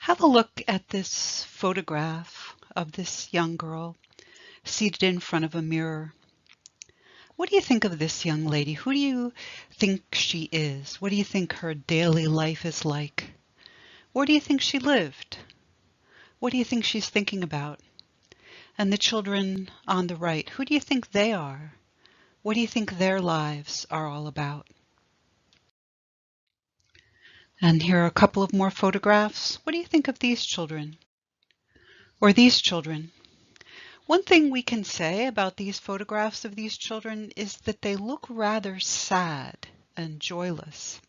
Have a look at this photograph of this young girl seated in front of a mirror. What do you think of this young lady? Who do you think she is? What do you think her daily life is like? Where do you think she lived? What do you think she's thinking about? And the children on the right, who do you think they are? What do you think their lives are all about? And here are a couple of more photographs. What do you think of these children? Or these children? One thing we can say about these photographs of these children is that they look rather sad and joyless.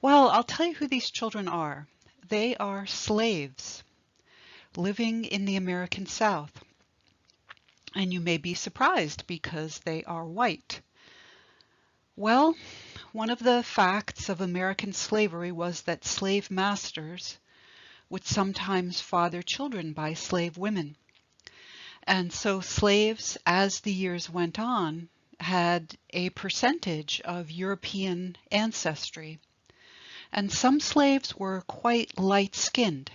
Well, I'll tell you who these children are. They are slaves living in the American South. And you may be surprised because they are white. Well, one of the facts of American slavery was that slave masters would sometimes father children by slave women. And so slaves, as the years went on, had a percentage of European ancestry. And some slaves were quite light-skinned.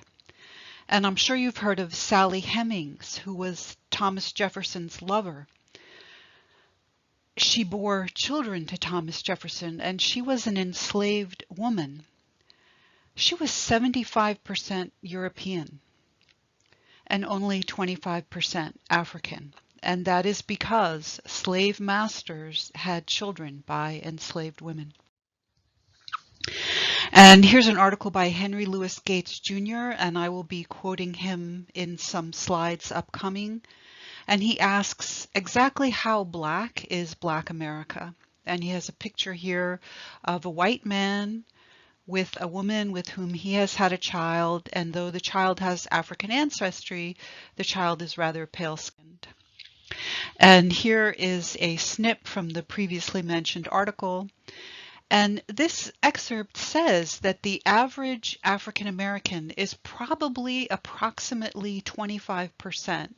And I'm sure you've heard of Sally Hemings, who was Thomas Jefferson's lover. She bore children to Thomas Jefferson, and she was an enslaved woman. She was 75% European and only 25% African. And that is because slave masters had children by enslaved women. And here's an article by Henry Louis Gates Jr., and I will be quoting him in some slides upcoming. And he asks, exactly how black is Black America? And he has a picture here of a white man with a woman with whom he has had a child, and though the child has African ancestry, the child is rather pale-skinned. And here is a snip from the previously mentioned article. And this excerpt says that the average African American is probably approximately 25%.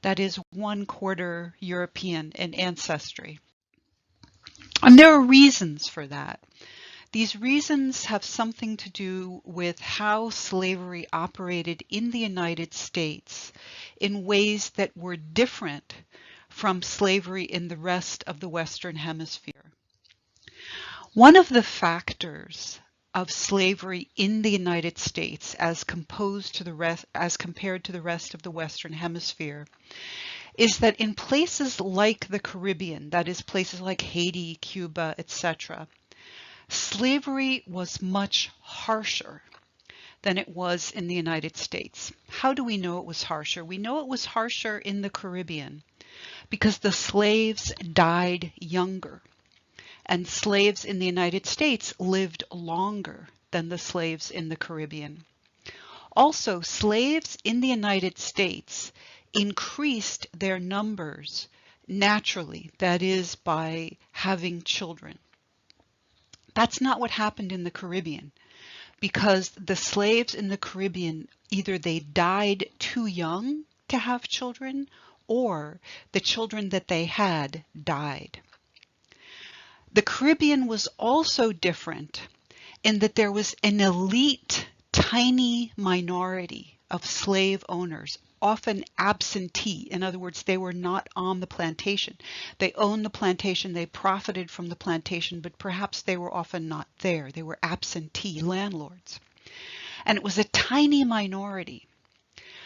That is 1/4 European in ancestry. And there are reasons for that. These reasons have something to do with how slavery operated in the United States in ways that were different from slavery in the rest of the Western Hemisphere. One of the factors of slavery in the United States as compared to the rest of the Western Hemisphere is that in places like the Caribbean, that is places like Haiti, Cuba, etc., slavery was much harsher than it was in the United States. How do we know it was harsher? We know it was harsher in the Caribbean because the slaves died younger. And slaves in the United States lived longer than the slaves in the Caribbean. Also, slaves in the United States increased their numbers naturally, that is, by having children. That's not what happened in the Caribbean, because the slaves in the Caribbean, either they died too young to have children, or the children that they had died. The Caribbean was also different in that there was an elite, tiny minority of slave owners, often absentee. In other words, they were not on the plantation. They owned the plantation, they profited from the plantation, but perhaps they were often not there. They were absentee landlords. And it was a tiny minority.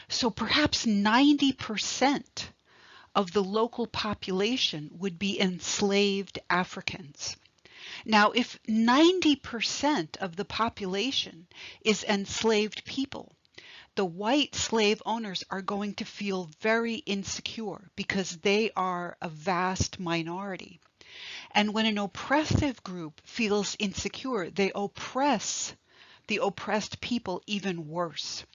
So perhaps 90% of the local population would be enslaved Africans. Now, if 90% of the population is enslaved people, the white slave owners are going to feel very insecure because they are a vast minority. And when an oppressive group feels insecure, they oppress the oppressed people even worse.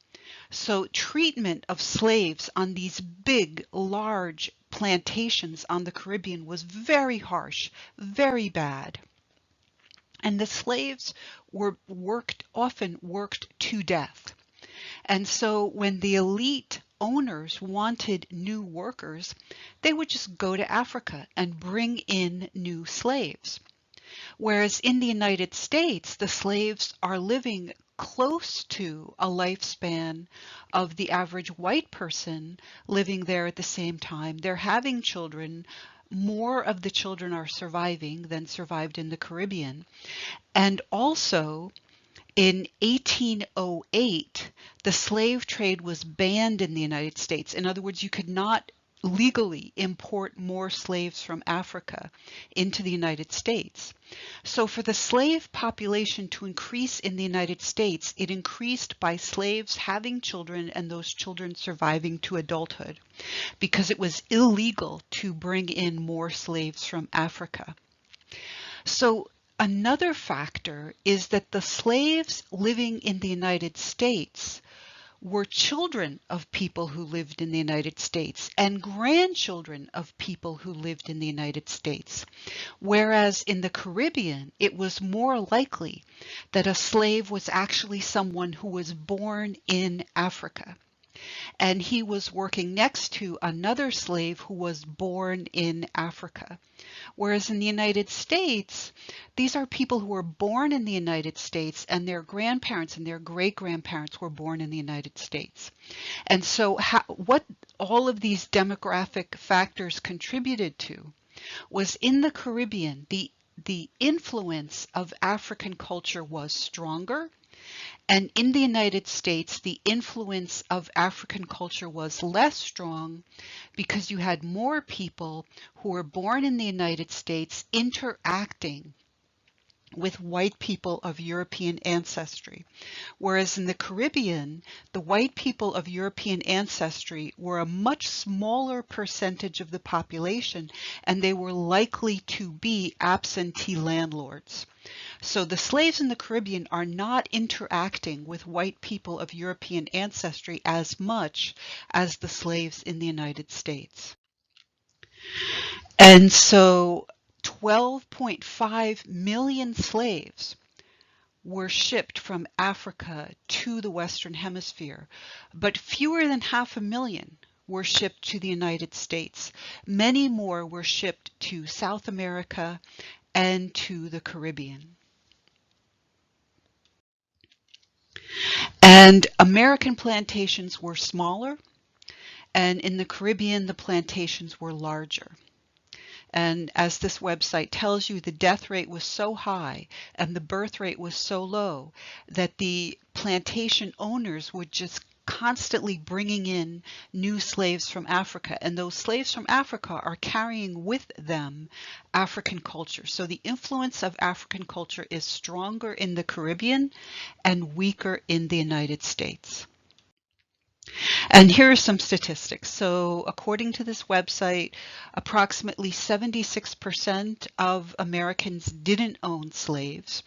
So treatment of slaves on these big, large plantations on the Caribbean was very harsh, very bad. And the slaves were often worked to death. And so when the elite owners wanted new workers, they would just go to Africa and bring in new slaves. Whereas in the United States, the slaves are living close to a lifespan of the average white person living there at the same time. They're having children. More of the children are surviving than survived in the Caribbean. And also, in 1808, the slave trade was banned in the United States. In other words, you could not legally import more slaves from Africa into the United States. So for the slave population to increase in the United States, it increased by slaves having children and those children surviving to adulthood, because it was illegal to bring in more slaves from Africa. So another factor is that the slaves living in the United States were children of people who lived in the United States and grandchildren of people who lived in the United States. Whereas in the Caribbean, it was more likely that a slave was actually someone who was born in Africa, and he was working next to another slave who was born in Africa. Whereas in the United States, these are people who were born in the United States and their grandparents and their great-grandparents were born in the United States. And so what all of these demographic factors contributed to was, in the Caribbean, the influence of African culture was stronger. And in the United States, the influence of African culture was less strong, because you had more people who were born in the United States interacting with white people of European ancestry. Whereas in the Caribbean, the white people of European ancestry were a much smaller percentage of the population, and they were likely to be absentee landlords. So the slaves in the Caribbean are not interacting with white people of European ancestry as much as the slaves in the United States. And so 12.5 million slaves were shipped from Africa to the Western Hemisphere, but fewer than 500,000 were shipped to the United States. Many more were shipped to South America and to the Caribbean. And American plantations were smaller, and in the Caribbean, the plantations were larger. And as this website tells you, the death rate was so high and the birth rate was so low that the plantation owners would just constantly bringing in new slaves from Africa, and those slaves from Africa are carrying with them African culture. So the influence of African culture is stronger in the Caribbean and weaker in the United States. And here are some statistics. So according to this website, approximately 76% of Americans didn't own slaves,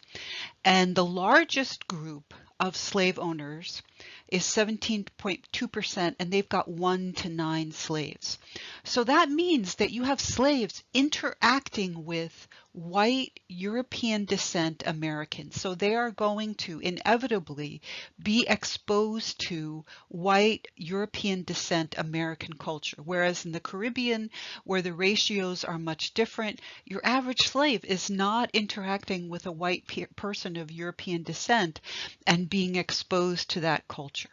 and the largest group of slave owners is 17.2%, and they've got 1 to 9 slaves. So that means that you have slaves interacting with white European descent Americans. So they are going to inevitably be exposed to white European descent American culture. Whereas in the Caribbean, where the ratios are much different, your average slave is not interacting with a white person of European descent and being exposed to that culture.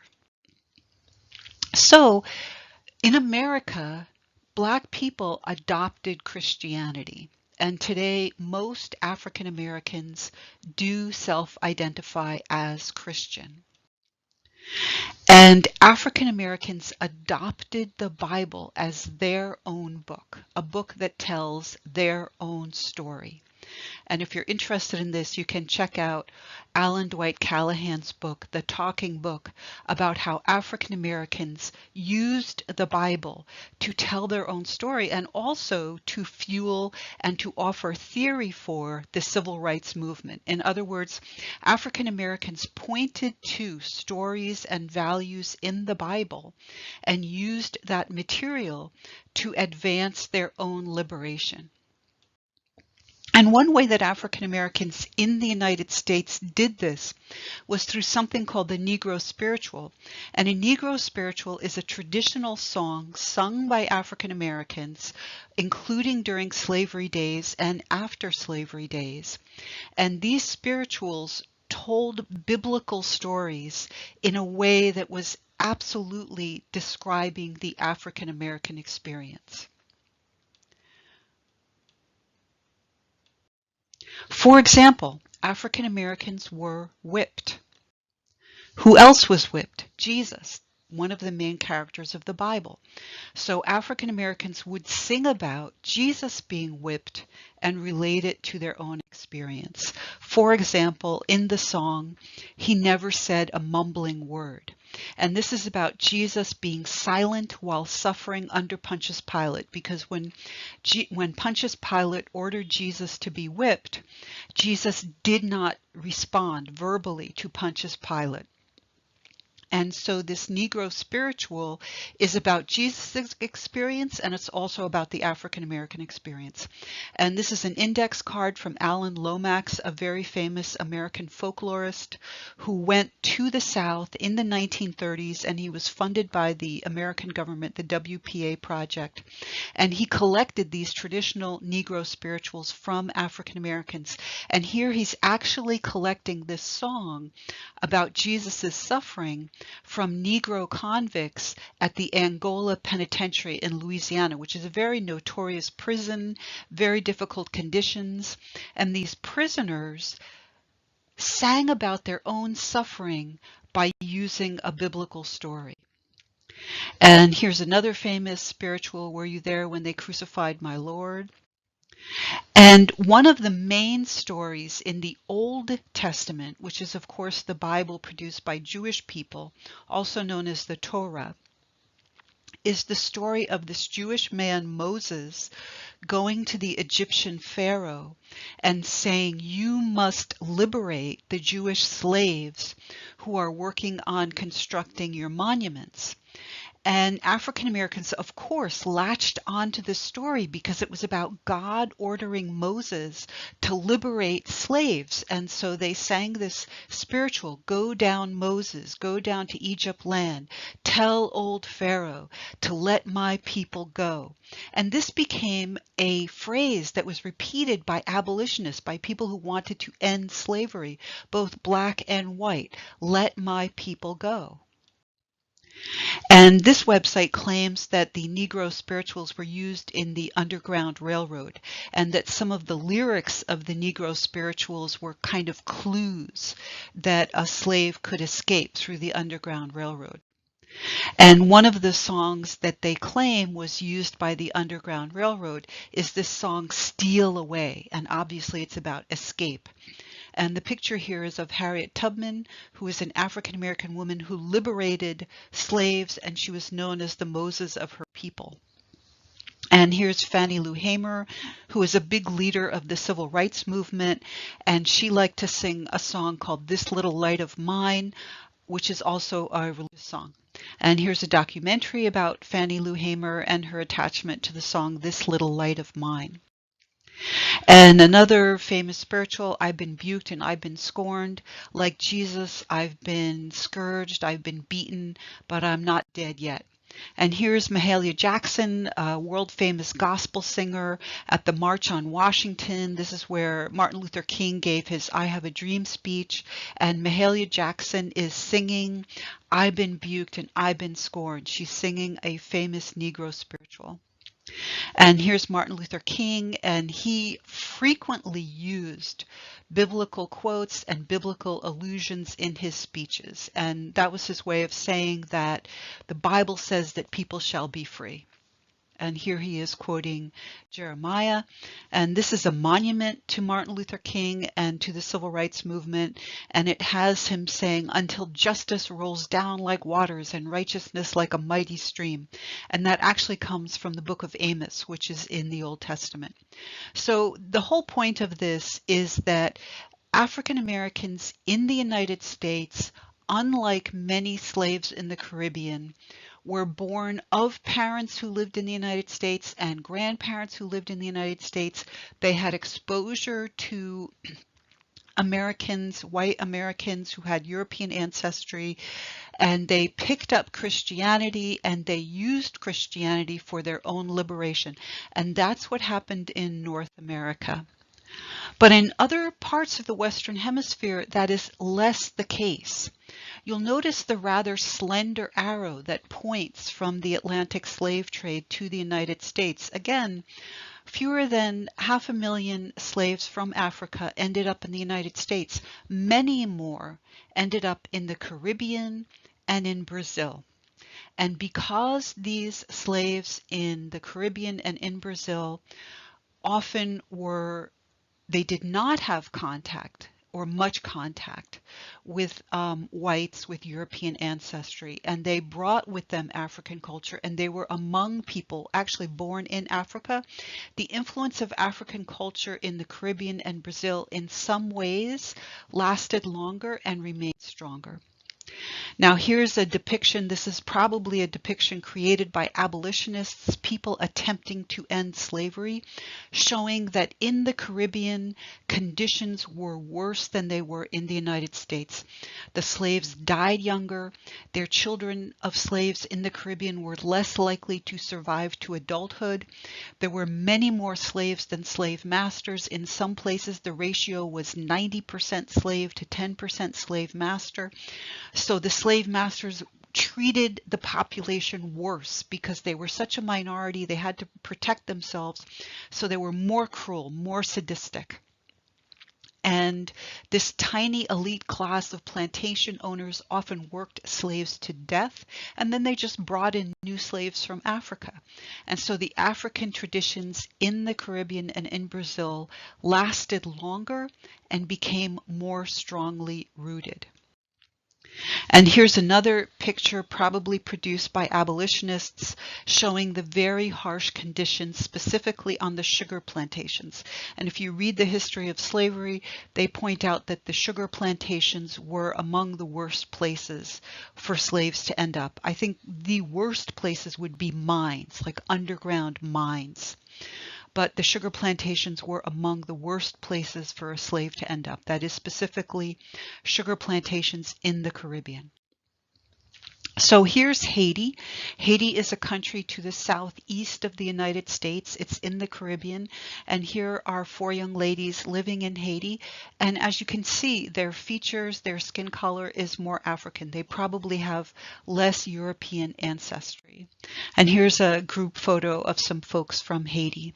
So in America, Black people adopted Christianity. And today, most African Americans do self-identify as Christian. And African Americans adopted the Bible as their own book, a book that tells their own story. And if you're interested in this, you can check out Alan Dwight Callahan's book, The Talking Book, about how African Americans used the Bible to tell their own story and also to fuel and to offer theory for the civil rights movement. In other words, African Americans pointed to stories and values in the Bible and used that material to advance their own liberation. And one way that African Americans in the United States did this was through something called the NEGRO spiritual. And a NEGRO spiritual is a traditional song sung by African Americans, including during slavery days and after slavery days. And these spirituals told biblical stories in a way that was absolutely describing the African American experience. For example, African Americans were whipped. Who else was whipped? Jesus, one of the main characters of the Bible. So African Americans would sing about Jesus being whipped and relate it to their own experience. For example, in the song, He Never Said a Mumbling Word. And this is about Jesus being silent while suffering under Pontius Pilate, because when Pontius Pilate ordered Jesus to be whipped, Jesus did not respond verbally to Pontius Pilate. And so this Negro spiritual is about Jesus' experience, and it's also about the African American experience. And this is an index card from Alan Lomax, a very famous American folklorist who went to the South in the 1930s, and he was funded by the American government, the WPA project. And he collected these traditional Negro spirituals from African Americans. And here he's actually collecting this song about Jesus' suffering from Negro convicts at the Angola Penitentiary in Louisiana, which is a very notorious prison, very difficult conditions. And these prisoners sang about their own suffering by using a biblical story. And here's another famous spiritual, Were You There When They Crucified My Lord? And one of the main stories in the Old Testament, which is of course the Bible produced by Jewish people, also known as the Torah, is the story of this Jewish man Moses going to the Egyptian Pharaoh and saying, you must liberate the Jewish slaves who are working on constructing your monuments. And African Americans, of course, latched onto this story because it was about God ordering Moses to liberate slaves. And so they sang this spiritual, go down Moses, go down to Egypt land, tell old Pharaoh to let my people go. And this became a phrase that was repeated by abolitionists, by people who wanted to end slavery, both black and white. Let my people go. And this website claims that the Negro spirituals were used in the Underground Railroad, and that some of the lyrics of the Negro spirituals were kind of clues that a slave could escape through the Underground Railroad. And one of the songs that they claim was used by the Underground Railroad is this song, Steal Away, and obviously it's about escape. And the picture here is of Harriet Tubman, who is an African-American woman who liberated slaves, and she was known as the Moses of her people. And here's Fannie Lou Hamer, who is a big leader of the civil rights movement, and she liked to sing a song called This Little Light of Mine, which is also a religious song. And here's a documentary about Fannie Lou Hamer and her attachment to the song This Little Light of Mine. And another famous spiritual, I've been buked and I've been scorned. Like Jesus, I've been scourged, I've been beaten, but I'm not dead yet. And here's Mahalia Jackson, a world famous gospel singer at the March on Washington. This is where Martin Luther King gave his I Have a Dream speech. And Mahalia Jackson is singing, I've been buked and I've been scorned. She's singing a famous Negro spiritual. And here's Martin Luther King, and he frequently used biblical quotes and biblical allusions in his speeches. And that was his way of saying that the Bible says that people shall be free. And here he is quoting Jeremiah. And this is a monument to Martin Luther King and to the civil rights movement. And it has him saying, until justice rolls down like waters and righteousness like a mighty stream. And that actually comes from the book of Amos, which is in the Old Testament. So the whole point of this is that African Americans in the United States, unlike many slaves in the Caribbean, were born of parents who lived in the United States and grandparents who lived in the United States. They had exposure to Americans, white Americans who had European ancestry, and they picked up Christianity and they used Christianity for their own liberation. And that's what happened in North America. But in other parts of the Western Hemisphere, that is less the case. You'll notice the rather slender arrow that points from the Atlantic slave trade to the United States. Again, fewer than 500,000 slaves from Africa ended up in the United States. Many more ended up in the Caribbean and in Brazil. And because these slaves in the Caribbean and in Brazil often they did not have contact or much contact with whites with European ancestry, and they brought with them African culture, and they were among people actually born in Africa. The influence of African culture in the Caribbean and Brazil in some ways lasted longer and remained stronger. Now here's a depiction. This is probably a depiction created by abolitionists, people attempting to end slavery, showing that in the Caribbean, conditions were worse than they were in the United States. The slaves died younger. Their children of slaves in the Caribbean were less likely to survive to adulthood. There were many more slaves than slave masters. In some places, the ratio was 90% slave to 10% slave master. So the slave masters treated the population worse because they were such a minority. They had to protect themselves. So they were more cruel, more sadistic. And this tiny elite class of plantation owners often worked slaves to death, and then they just brought in new slaves from Africa. And so the African traditions in the Caribbean and in Brazil lasted longer and became more strongly rooted. And here's another picture probably produced by abolitionists showing the very harsh conditions specifically on the sugar plantations. And if you read the history of slavery, they point out that the sugar plantations were among the worst places for slaves to end up. I think the worst places would be mines, like underground mines. But the sugar plantations were among the worst places for a slave to end up. That is specifically sugar plantations in the Caribbean. So here's Haiti. Haiti is a country to the southeast of the United States. It's in the Caribbean. And here are 4 young ladies living in Haiti. And as you can see, their features, their skin color is more African. They probably have less European ancestry. And here's a group photo of some folks from Haiti.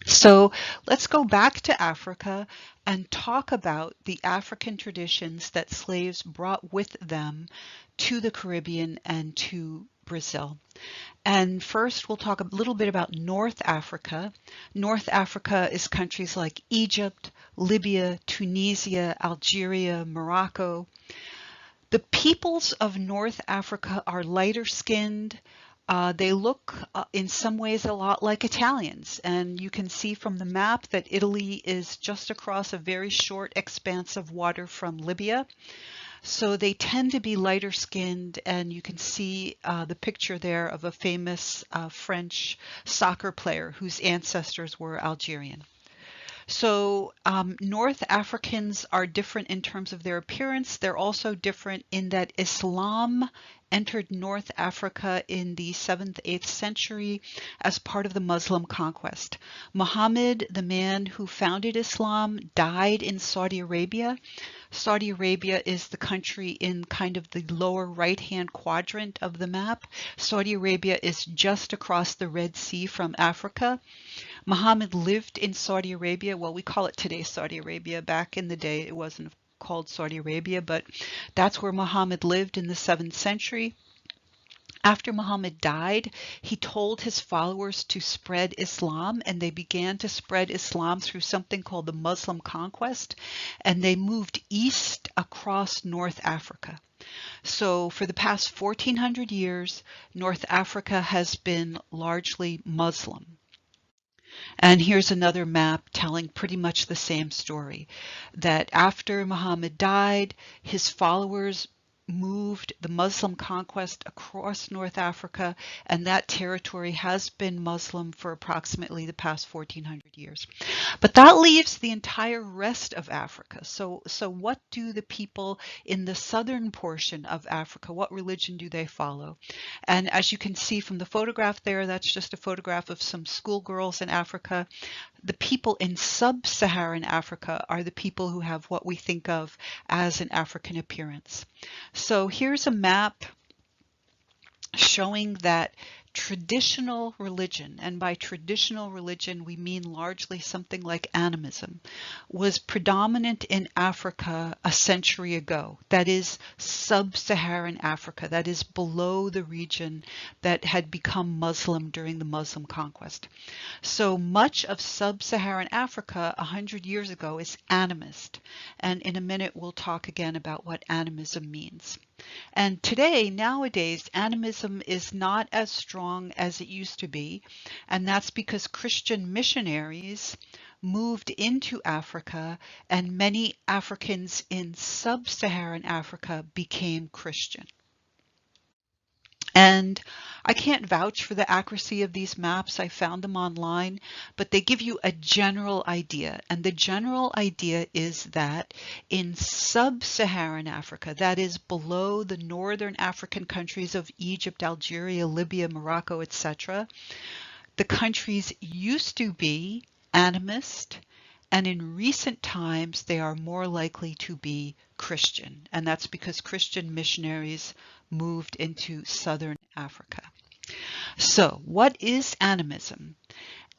So let's go back to Africa and talk about the African traditions that slaves brought with them to the Caribbean and to Brazil. And first, we'll talk a little bit about North Africa. North Africa is countries like Egypt, Libya, Tunisia, Algeria, Morocco. The peoples of North Africa are lighter skinned. They look in some ways a lot like Italians, and you can see from the map that Italy is just across a very short expanse of water from Libya. So they tend to be lighter skinned, and you can see the picture there of a famous French soccer player whose ancestors were Algerian. So North Africans are different in terms of their appearance. They're also different in that Islam entered North Africa in the 7th, 8th century as part of the Muslim conquest. Muhammad, the man who founded Islam, died in Saudi Arabia. Saudi Arabia is the country in kind of the lower right-hand quadrant of the map. Saudi Arabia is just across the Red Sea from Africa. Muhammad lived in Saudi Arabia. Well, we call it today Saudi Arabia. Back in the day, it wasn't called Saudi Arabia, but that's where Muhammad lived in the 7th century. After Muhammad died, he told his followers to spread Islam, and they began to spread Islam through something called the Muslim conquest, and they moved east across North Africa. So for the past 1400 years, North Africa has been largely Muslim. And here's another map telling pretty much the same story, that after Muhammad died, his followers moved the Muslim conquest across North Africa, and that territory has been Muslim for approximately the past 1400 years. But that leaves the entire rest of Africa. So what do the people in the southern portion of Africa, what religion do they follow? And as you can see from the photograph there, that's just a photograph of some schoolgirls in Africa. The people in sub-Saharan Africa are the people who have what we think of as an African appearance. So here's a map showing that traditional religion, and by traditional religion we mean largely something like animism, was predominant in Africa a century ago. That is sub-Saharan Africa, that is below the region that had become Muslim during the Muslim conquest. So much of sub-Saharan Africa 100 years ago is animist, and in a minute we'll talk again about what animism means. And today, nowadays, animism is not as strong as it used to be, and that's because Christian missionaries moved into Africa, and many Africans in sub-Saharan Africa became Christian. And I can't vouch for the accuracy of these maps. I found them online, but they give you a general idea. And the general idea is that in sub-Saharan Africa, that is below the northern African countries of Egypt, Algeria, Libya, Morocco, etc., the countries used to be animist, and in recent times they are more likely to be Christian. And that's because Christian missionaries moved into southern Africa. So what is animism?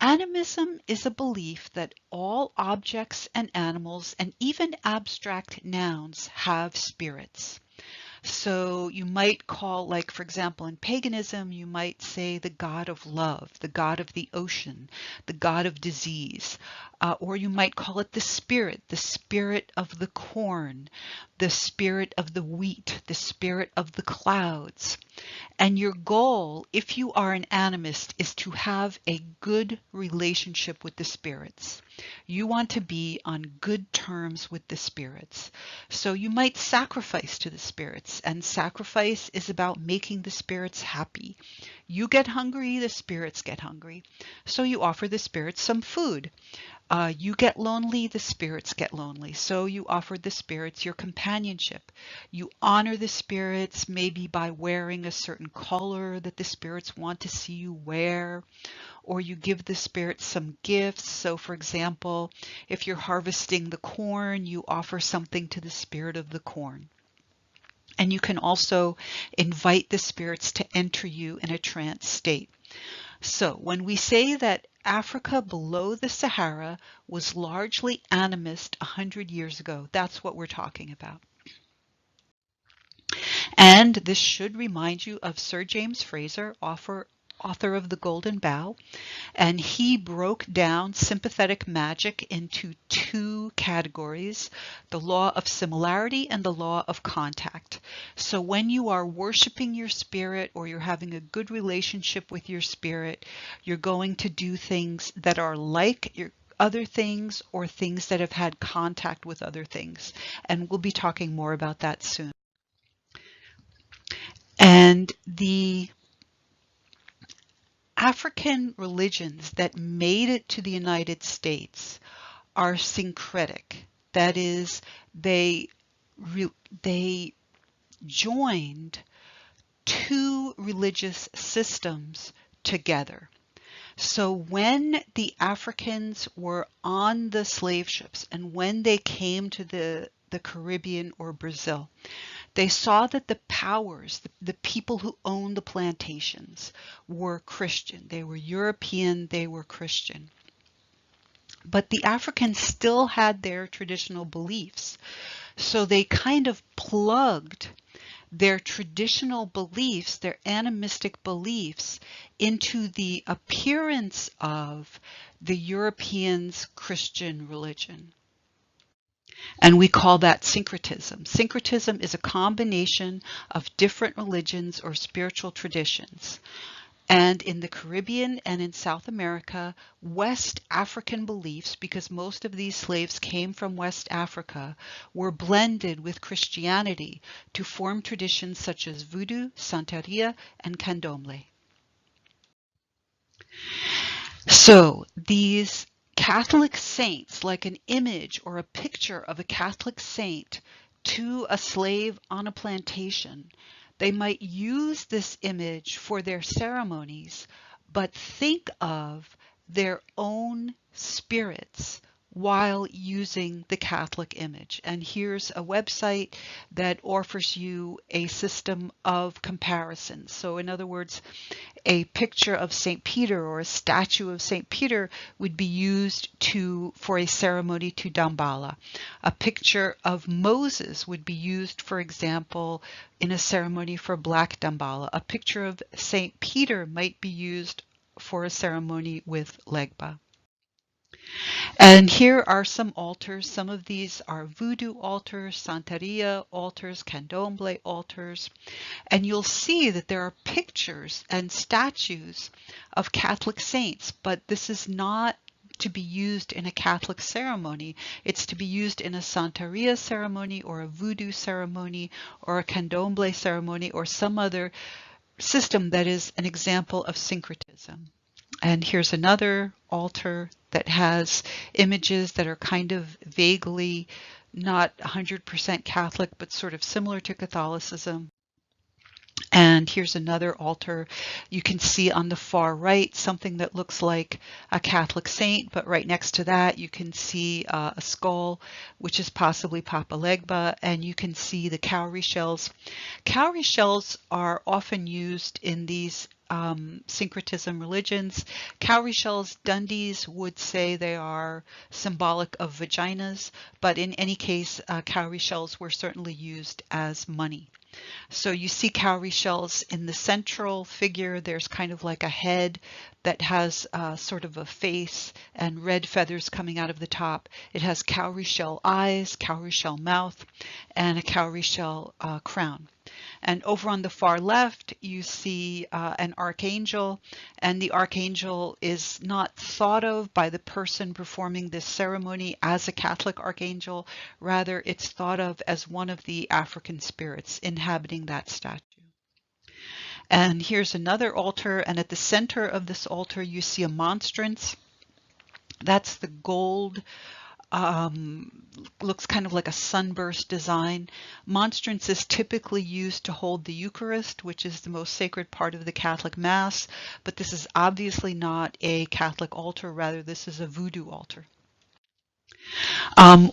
Animism is a belief that all objects and animals and even abstract nouns have spirits. So you might call, like for example in paganism, you might say the god of love, the god of the ocean, the god of disease, or you might call it the spirit of the corn, the spirit of the wheat, the spirit of the clouds. And your goal, if you are an animist, is to have a good relationship with the spirits. You want to be on good terms with the spirits. So you might sacrifice to the spirits, and sacrifice is about making the spirits happy. You get hungry, the spirits get hungry. So you offer the spirits some food. You get lonely, the spirits get lonely. So you offer the spirits your companionship. You honor the spirits maybe by wearing a certain color that the spirits want to see you wear, or you give the spirits some gifts. So for example, if you're harvesting the corn, you offer something to the spirit of the corn. And you can also invite the spirits to enter you in a trance state. So when we say that Africa below the Sahara was largely animist 100 years ago, that's what we're talking about. And this should remind you of Sir James Frazer, author of The Golden Bough, and he broke down sympathetic magic into two categories, the law of similarity and the law of contact. So when you are worshiping your spirit or you're having a good relationship with your spirit, you're going to do things that are like your other things or things that have had contact with other things. And we'll be talking more about that soon. And the African religions that made it to the United States are syncretic. That is, they joined two religious systems together. So when the Africans were on the slave ships and when they came to the Caribbean or Brazil, they saw that the powers, the people who owned the plantations, were Christian. They were European, they were Christian. But the Africans still had their traditional beliefs. So they kind of plugged their traditional beliefs, their animistic beliefs, into the appearance of the Europeans' Christian religion. And we call that syncretism. Syncretism is a combination of different religions or spiritual traditions. And in the Caribbean and in South America, West African beliefs, because most of these slaves came from West Africa, were blended with Christianity to form traditions such as Voodoo, Santeria, and Candomblé. So these Catholic saints, like an image or a picture of a Catholic saint to a slave on a plantation, they might use this image for their ceremonies, but think of their own spirits while using the Catholic image. And here's a website that offers you a system of comparisons. So in other words, a picture of St. Peter or a statue of St. Peter would be used for a ceremony to Damballa. A picture of Moses would be used, for example, in a ceremony for Black Damballa. A picture of St. Peter might be used for a ceremony with Legba. And here are some altars. Some of these are Voodoo altars, Santeria altars, Candomblé altars. And you'll see that there are pictures and statues of Catholic saints, but this is not to be used in a Catholic ceremony. It's to be used in a Santeria ceremony or a Voodoo ceremony or a Candomblé ceremony or some other system that is an example of syncretism. And here's another altar that has images that are kind of vaguely not 100% Catholic, but sort of similar to Catholicism. And here's another altar. You can see on the far right something that looks like a Catholic saint, but right next to that you can see a skull, which is possibly Papa Legba, and you can see the cowrie shells. Cowrie shells are often used in these syncretism religions. Cowrie shells, Dundies would say they are symbolic of vaginas, but in any case, cowrie shells were certainly used as money. So you see cowrie shells in the central figure. There's kind of like a head that has sort of a face and red feathers coming out of the top. It has cowrie shell eyes, cowrie shell mouth, and a cowrie shell crown. And over on the far left, you see an archangel, and the archangel is not thought of by the person performing this ceremony as a Catholic archangel. Rather, it's thought of as one of the African spirits inhabiting that statue. And here's another altar, and at the center of this altar, you see a monstrance. That's the gold looks kind of like a sunburst design. Monstrance is typically used to hold the Eucharist, which is the most sacred part of the Catholic Mass, but this is obviously not a Catholic altar, rather this is a Voodoo altar.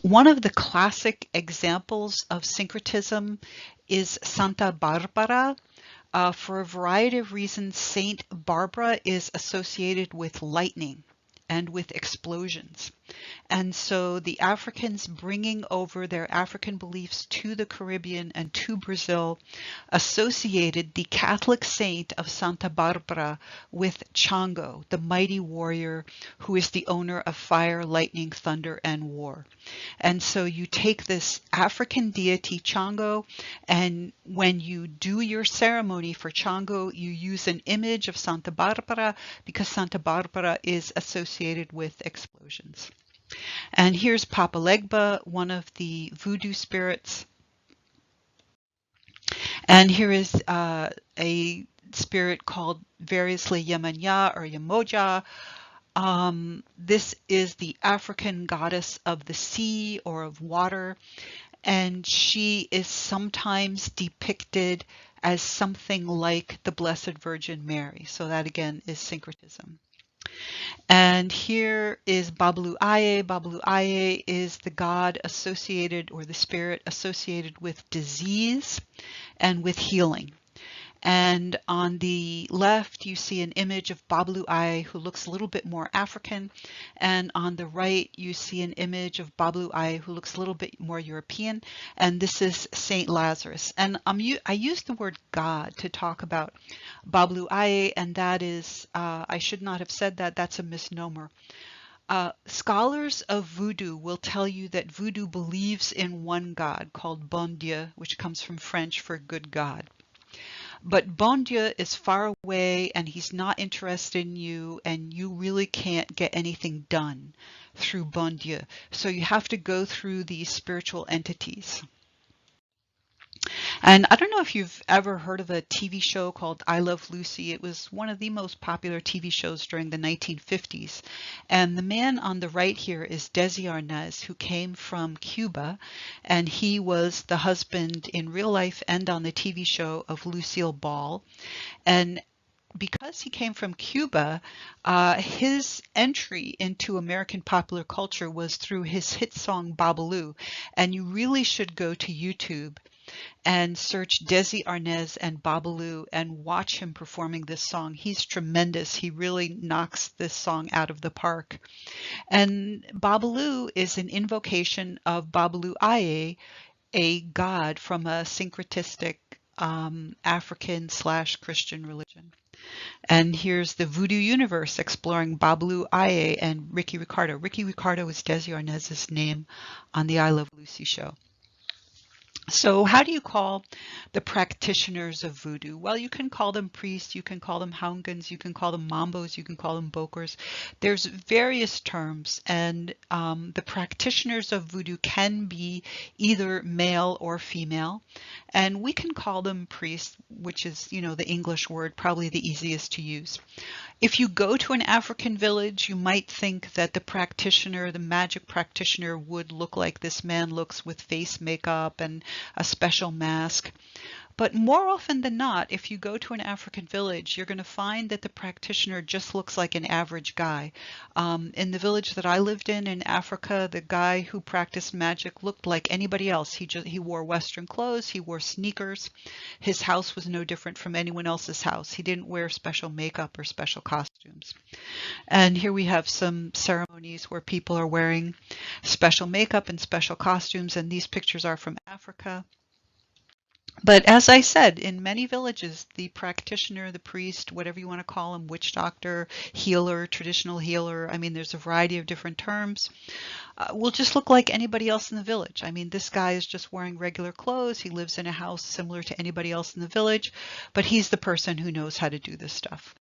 One of the classic examples of syncretism is Santa Barbara. For a variety of reasons, Saint Barbara is associated with lightning and with explosions. And so the Africans bringing over their African beliefs to the Caribbean and to Brazil associated the Catholic saint of Santa Barbara with Chango, the mighty warrior who is the owner of fire, lightning, thunder, and war. And so you take this African deity Chango, and when you do your ceremony for Chango, you use an image of Santa Barbara because Santa Barbara is associated with explosions. And here's Papa Legba, one of the voodoo spirits. And here is a spirit called variously Yemanya or Yemoja. This is the African goddess of the sea or of water, and she is sometimes depicted as something like the Blessed Virgin Mary. So that again is syncretism. And here is Babalu Aye. Babalu Aye is the god associated, or the spirit associated with disease and with healing. And on the left, you see an image of Babalu Aye who looks a little bit more African. And on the right, you see an image of Babalu Aye who looks a little bit more European. And this is Saint Lazarus. And I use the word God to talk about Babalu Aye, and that is, I should not have said that, that's a misnomer. Scholars of Voodoo will tell you that Voodoo believes in one God called Bon Dieu, which comes from French for good God. But bon Dieu is far away and he's not interested in you, and you really can't get anything done through bon Dieu. So you have to go through these spiritual entities. And I don't know if you've ever heard of a TV show called I Love Lucy. It was one of the most popular TV shows during the 1950s. And the man on the right here is Desi Arnaz, who came from Cuba, and he was the husband in real life and on the TV show of Lucille Ball. And because he came from Cuba, his entry into American popular culture was through his hit song Babalu. And you really should go to YouTube and search Desi Arnaz and Babalu and watch him performing this song. He's tremendous. He really knocks this song out of the park. And Babalu is an invocation of Babalu Aye, a god from a syncretistic African/Christian religion. And here's the Voodoo universe exploring Babalu Aye and Ricky Ricardo. Ricky Ricardo is Desi Arnaz's name on the I Love Lucy show. So how do you call the practitioners of voodoo? Well, you can call them priests, you can call them houngans, you can call them mambos, you can call them bokers. There's various terms, and the practitioners of voodoo can be either male or female, and we can call them priests, which is, the English word, probably the easiest to use. If you go to an African village, you might think that the practitioner, the magic practitioner, would look like this man looks with face makeup and a special mask. But more often than not, if you go to an African village, you're going to find that the practitioner just looks like an average guy. In the village that I lived in Africa, the guy who practiced magic looked like anybody else. He wore Western clothes, he wore sneakers. His house was no different from anyone else's house. He didn't wear special makeup or special costumes. And here we have some ceremonies where people are wearing special makeup and special costumes, and these pictures are from Africa. But as I said, in many villages, the practitioner, the priest, whatever you want to call him, witch doctor, healer, traditional healer, there's a variety of different terms, will just look like anybody else in the village. This guy is just wearing regular clothes. He lives in a house similar to anybody else in the village, but he's the person who knows how to do this stuff.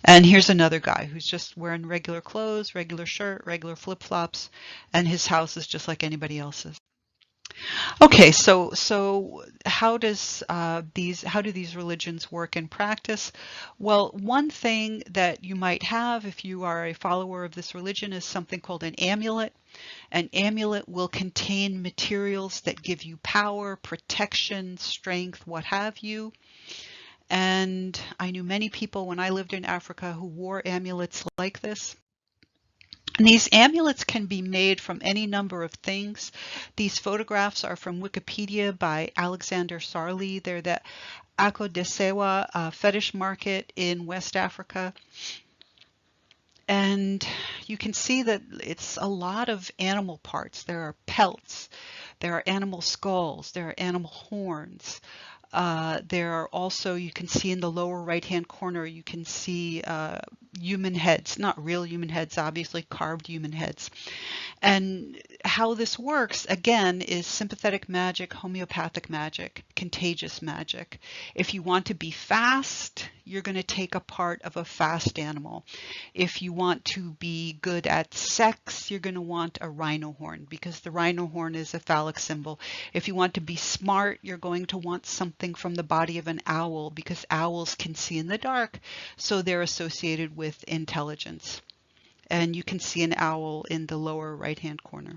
And here's another guy who's just wearing regular clothes, regular shirt, regular flip-flops, and his house is just like anybody else's. Okay, so how do these religions work in practice? Well, one thing that you might have if you are a follower of this religion is something called an amulet. An amulet will contain materials that give you power, protection, strength, what have you. And I knew many people when I lived in Africa who wore amulets like this. And these amulets can be made from any number of things. These photographs are from Wikipedia by Alexander Sarli. They're the Akodesewa fetish market in West Africa. And you can see that it's a lot of animal parts. There are pelts, there are animal skulls, there are animal horns. There are also, you can see in the lower right-hand corner, you can see human heads, not real human heads, obviously carved human heads. And how this works, again, is sympathetic magic, homeopathic magic, contagious magic. If you want to be fast, you're going to take a part of a fast animal. If you want to be good at sex, you're going to want a rhino horn, because the rhino horn is a phallic symbol. If you want to be smart, you're going to want something from the body of an owl, because owls can see in the dark, so they're associated with intelligence. And you can see an owl in the lower right-hand corner.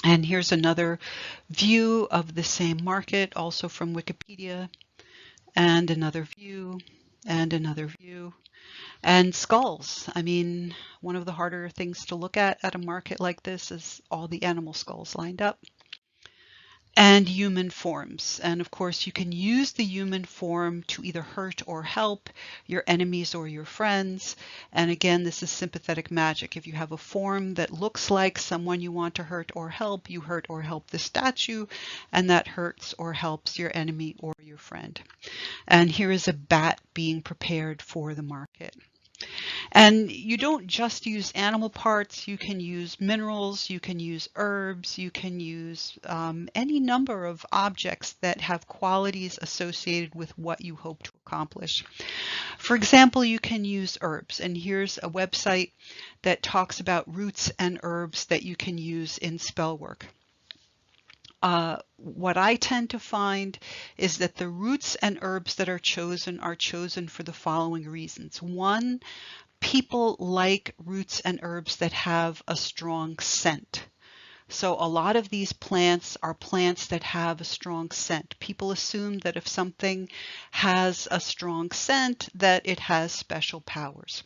And here's another view of the same market, also from Wikipedia, and another view, and another view. And skulls. One of the harder things to look at a market like this is all the animal skulls lined up. And human forms. And of course, you can use the human form to either hurt or help your enemies or your friends. And again, this is sympathetic magic. If you have a form that looks like someone you want to hurt or help, you hurt or help the statue, and that hurts or helps your enemy or your friend. And here is a bat being prepared for the market. And you don't just use animal parts, you can use minerals, you can use herbs, you can use any number of objects that have qualities associated with what you hope to accomplish. For example, you can use herbs, and here's a website that talks about roots and herbs that you can use in spell work. What I tend to find is that the roots and herbs that are chosen for the following reasons. One, people like roots and herbs that have a strong scent. So a lot of these plants are plants that have a strong scent. People assume that if something has a strong scent, that it has special powers.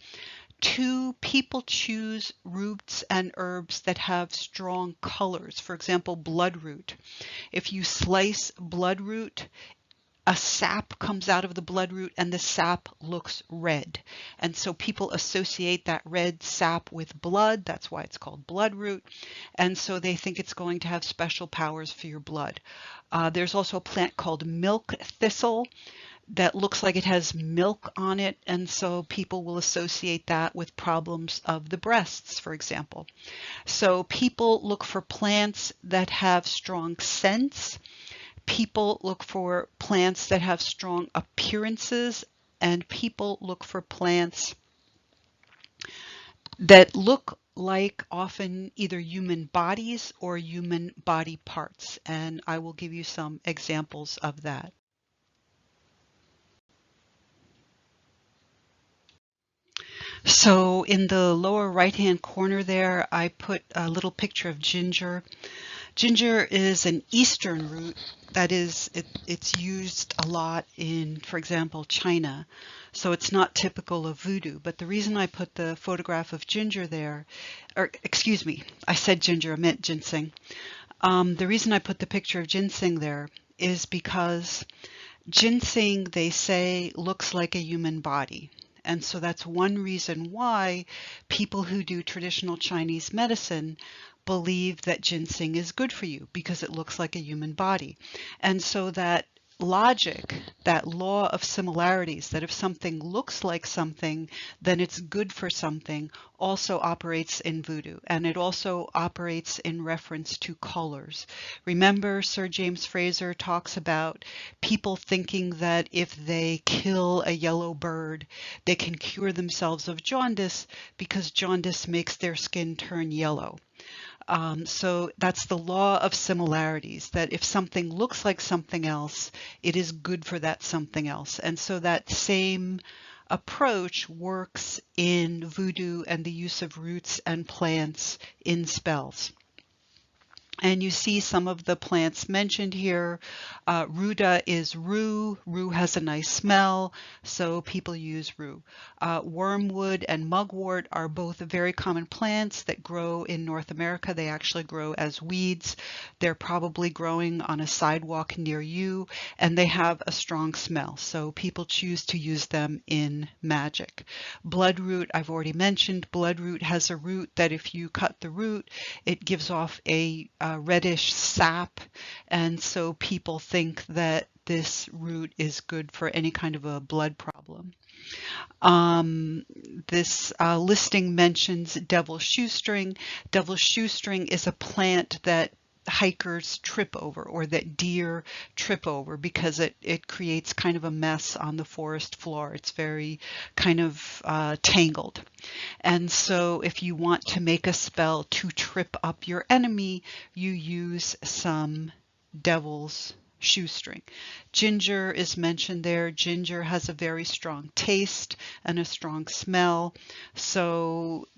Two, people choose roots and herbs that have strong colors. For example, bloodroot. If you slice bloodroot, a sap comes out of the bloodroot and the sap looks red. And so people associate that red sap with blood. That's why it's called bloodroot. And so they think it's going to have special powers for your blood. There's also a plant called milk thistle that looks like it has milk on it, and so people will associate that with problems of the breasts, for example. So people look for plants that have strong scents. People look for plants that have strong appearances, and people look for plants that look like often either human bodies or human body parts. And I will give you some examples of that. So in the lower right-hand corner there, I put a little picture of ginger. Ginger is an Eastern root. That is, it's used a lot in, for example, China. So it's not typical of voodoo. But the reason I put the photograph of ginger there, or excuse me, I said ginger, I meant ginseng. The reason I put the picture of ginseng there is because ginseng, they say, looks like a human body. And so that's one reason why people who do traditional Chinese medicine believe that ginseng is good for you, because it looks like a human body. And so that logic, that law of similarities, that if something looks like something, then it's good for something, also operates in voodoo. And it also operates in reference to colors. Remember, Sir James Frazer talks about people thinking that if they kill a yellow bird, they can cure themselves of jaundice because jaundice makes their skin turn yellow. So that's the law of similarities, that if something looks like something else, it is good for that something else. And so that same approach works in voodoo and the use of roots and plants in spells. And you see some of the plants mentioned here. Ruda is rue. Rue has a nice smell, so people use rue. Wormwood and mugwort are both very common plants that grow in North America. They actually grow as weeds. They're probably growing on a sidewalk near you, and they have a strong smell, so people choose to use them in magic. Bloodroot, I've already mentioned. Bloodroot has a root that if you cut the root, it gives off a reddish sap, and so people think that this root is good for any kind of a blood problem. This listing mentions devil's shoestring. Devil's shoestring is a plant that hikers trip over, or that deer trip over, because it creates kind of a mess on the forest floor. It's very kind of tangled. And so if you want to make a spell to trip up your enemy, you use some devil's shoestring. Ginger is mentioned there. Ginger has a very strong taste and a strong smell. So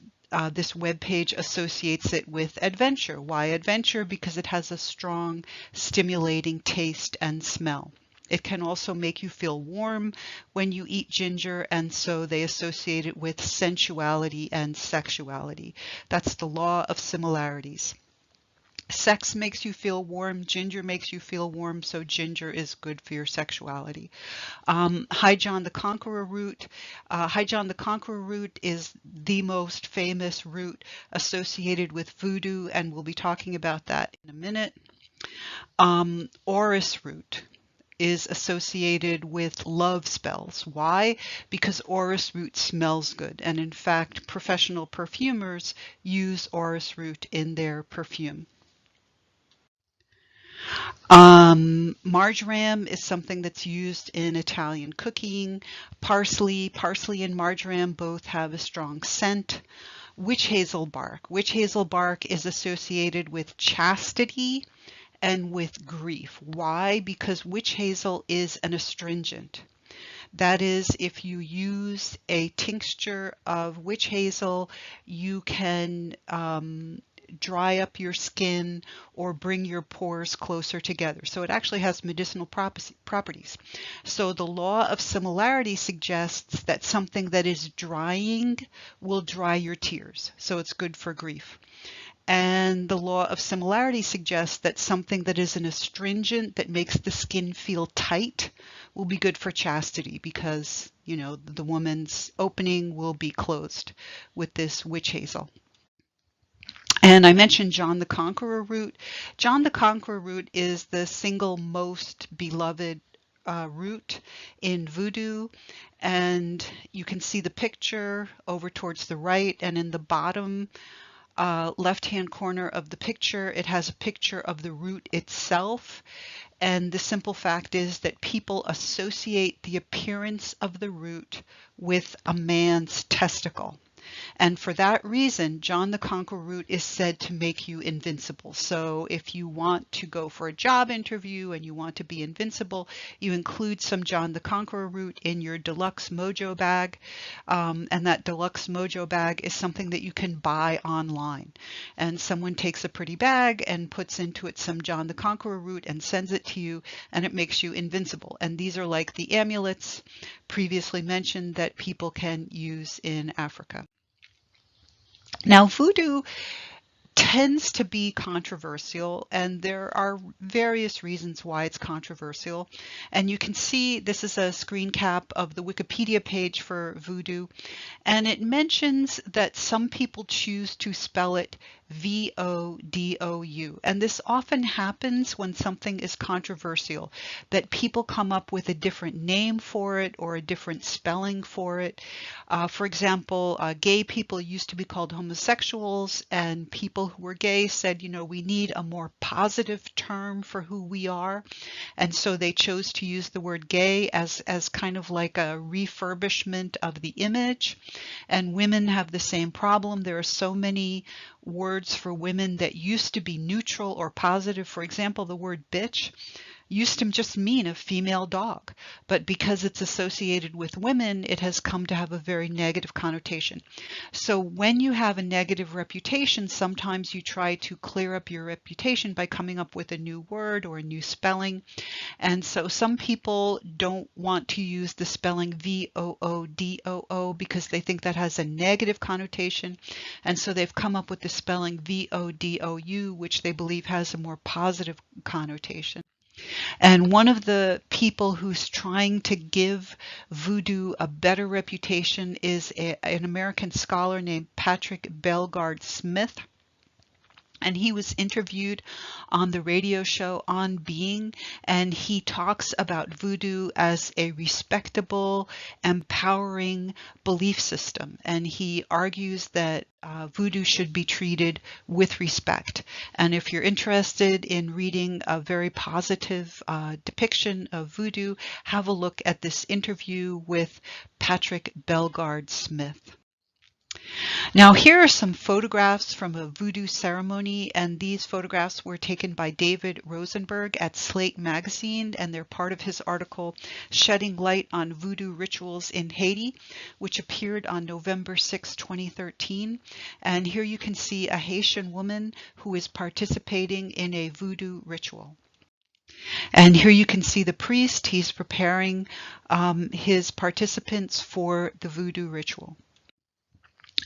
this web page associates it with adventure. Why adventure? Because it has a strong, stimulating taste and smell. It can also make you feel warm when you eat ginger, and so they associate it with sensuality and sexuality. That's the law of similarities. Sex makes you feel warm, ginger makes you feel warm, so ginger is good for your sexuality. High John the Conqueror root. High John the Conqueror root is the most famous root associated with voodoo, and we'll be talking about that in a minute. Orris root. is associated with love spells. Why? Because orris root smells good. And in fact, professional perfumers use orris root in their perfume. Marjoram is something that's used in Italian cooking. Parsley and marjoram both have a strong scent. Witch hazel bark. Witch hazel bark is associated with chastity and with grief. Why? Because witch hazel is an astringent. That is, if you use a tincture of witch hazel, you can dry up your skin or bring your pores closer together. So it actually has medicinal properties. So the law of similarity suggests that something that is drying will dry your tears. So it's good for grief. And the law of similarity suggests that something that is an astringent that makes the skin feel tight will be good for chastity, because, you know, the woman's opening will be closed with this witch hazel. And I mentioned John the Conqueror root. John the Conqueror root is the single most beloved root in Voodoo. And you can see the picture over towards the right, and in the bottom left-hand corner of the picture, it has a picture of the root itself. And the simple fact is that people associate the appearance of the root with a man's testicle. And for that reason, John the Conqueror root is said to make you invincible. So if you want to go for a job interview and you want to be invincible, you include some John the Conqueror root in your deluxe mojo bag. And that deluxe mojo bag is something that you can buy online. And someone takes a pretty bag and puts into it some John the Conqueror root and sends it to you, and it makes you invincible. And these are like the amulets previously mentioned that people can use in Africa. Now, Voodoo tends to be controversial, and there are various reasons why it's controversial. And you can see this is a screen cap of the Wikipedia page for Voodoo, and it mentions that some people choose to spell it Vodou. And this often happens when something is controversial, that people come up with a different name for it or a different spelling for it. For example, gay people used to be called homosexuals, and people who were gay said, you know, we need a more positive term for who we are. And so they chose to use the word gay as kind of like a refurbishment of the image. And women have the same problem. There are so many words for women that used to be neutral or positive. For example, the word bitch used to just mean a female dog, but because it's associated with women, it has come to have a very negative connotation. So when you have a negative reputation, sometimes you try to clear up your reputation by coming up with a new word or a new spelling. And so some people don't want to use the spelling Voodoo because they think that has a negative connotation. And so they've come up with the spelling Vodou, which they believe has a more positive connotation. And one of the people who's trying to give Voodoo a better reputation is an American scholar named Patrick Bellegarde Smith. And he was interviewed on the radio show On Being, and he talks about Voodoo as a respectable, empowering belief system. And he argues that Voodoo should be treated with respect. And if you're interested in reading a very positive depiction of Voodoo, have a look at this interview with Patrick Bellegarde Smith. Now, here are some photographs from a Voodoo ceremony, and these photographs were taken by David Rosenberg at Slate magazine, and they're part of his article, Shedding Light on Voodoo Rituals in Haiti, which appeared on November 6, 2013. And here you can see a Haitian woman who is participating in a Voodoo ritual. And here you can see the priest. He's preparing his participants for the Voodoo ritual.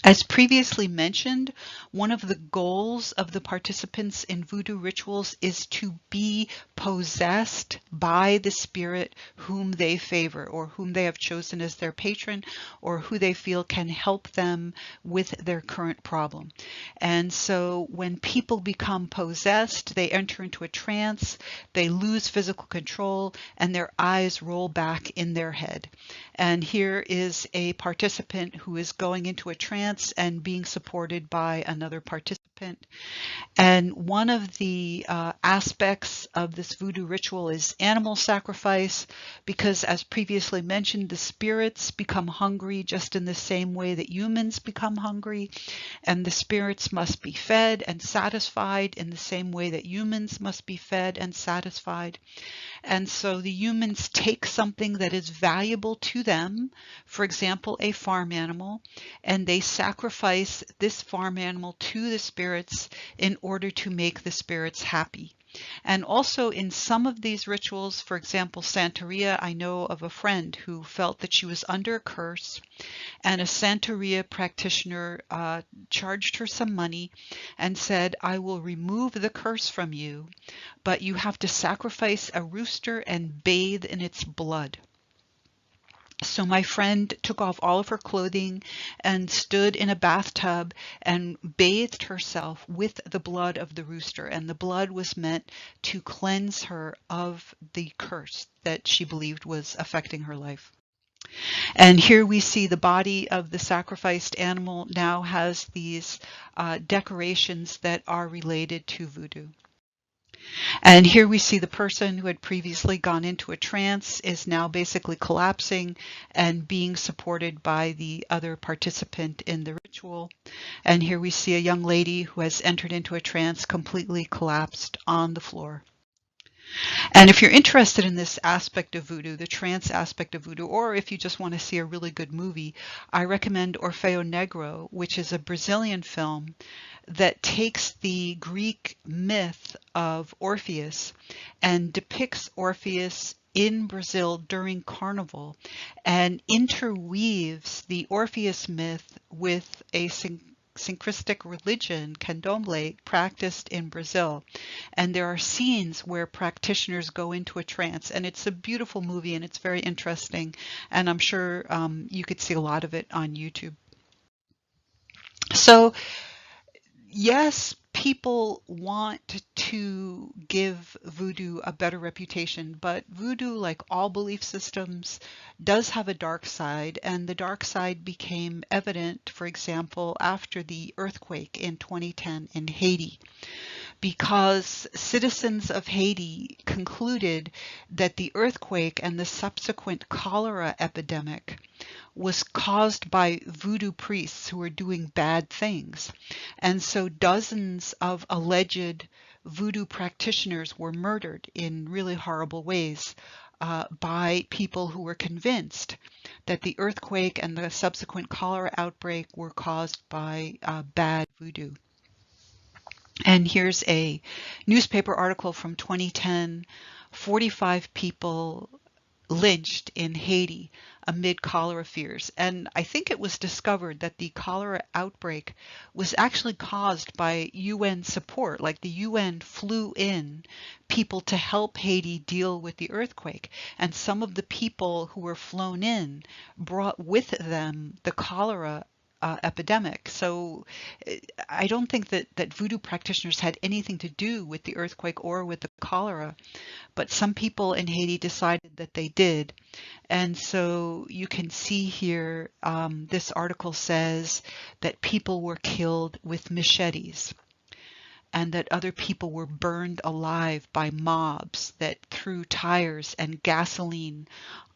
As previously mentioned, one of the goals of the participants in voodoo rituals is to be possessed by the spirit whom they favor or whom they have chosen as their patron or who they feel can help them with their current problem. And so when people become possessed, they enter into a trance, they lose physical control, and their eyes roll back in their head. And here is a participant who is going into a trance and being supported by another participant. And one of the aspects of this voodoo ritual is animal sacrifice, because as previously mentioned, the spirits become hungry just in the same way that humans become hungry, and the spirits must be fed and satisfied in the same way that humans must be fed and satisfied. And so the humans take something that is valuable to them, for example, a farm animal, and they sacrifice this farm animal to the spirits in order to make the spirits happy. And also in some of these rituals, for example, Santeria, I know of a friend who felt that she was under a curse, and a Santeria practitioner charged her some money and said, I will remove the curse from you, but you have to sacrifice a rooster and bathe in its blood. So my friend took off all of her clothing and stood in a bathtub and bathed herself with the blood of the rooster. And the blood was meant to cleanse her of the curse that she believed was affecting her life. And here we see the body of the sacrificed animal now has these decorations that are related to voodoo. And here we see the person who had previously gone into a trance is now basically collapsing and being supported by the other participant in the ritual. And here we see a young lady who has entered into a trance, completely collapsed on the floor. And if you're interested in this aspect of voodoo, the trance aspect of voodoo, or if you just want to see a really good movie, I recommend Orfeo Negro, which is a Brazilian film that takes the Greek myth of Orpheus and depicts Orpheus in Brazil during Carnival and interweaves the Orpheus myth with a syncretic religion, candomblé, practiced in Brazil. And there are scenes where practitioners go into a trance, and it's a beautiful movie and it's very interesting. And I'm sure you could see a lot of it on YouTube. So yes, people want to give voodoo a better reputation, but voodoo, like all belief systems, does have a dark side, and the dark side became evident, for example, after the earthquake in 2010 in Haiti, because citizens of Haiti concluded that the earthquake and the subsequent cholera epidemic was caused by voodoo priests who were doing bad things. And so dozens of alleged voodoo practitioners were murdered in really horrible ways by people who were convinced that the earthquake and the subsequent cholera outbreak were caused by bad voodoo. And here's a newspaper article from 2010, 45 people lynched in Haiti amid cholera fears. And I think it was discovered that the cholera outbreak was actually caused by UN support, like the UN flew in people to help Haiti deal with the earthquake. And some of the people who were flown in brought with them the cholera epidemic. So I don't think that voodoo practitioners had anything to do with the earthquake or with the cholera, but some people in Haiti decided that they did. And so you can see here, this article says that people were killed with machetes and that other people were burned alive by mobs that threw tires and gasoline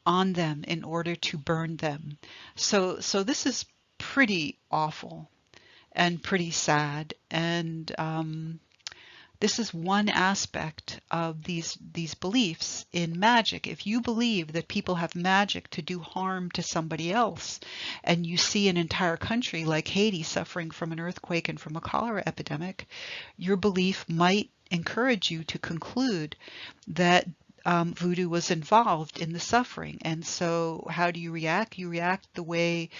on them in order to burn them. So this is pretty awful and pretty sad. And this is one aspect of these beliefs in magic. If you believe that people have magic to do harm to somebody else, and you see an entire country like Haiti suffering from an earthquake and from a cholera epidemic, your belief might encourage you to conclude that voodoo was involved in the suffering. And so how do you react? You react the way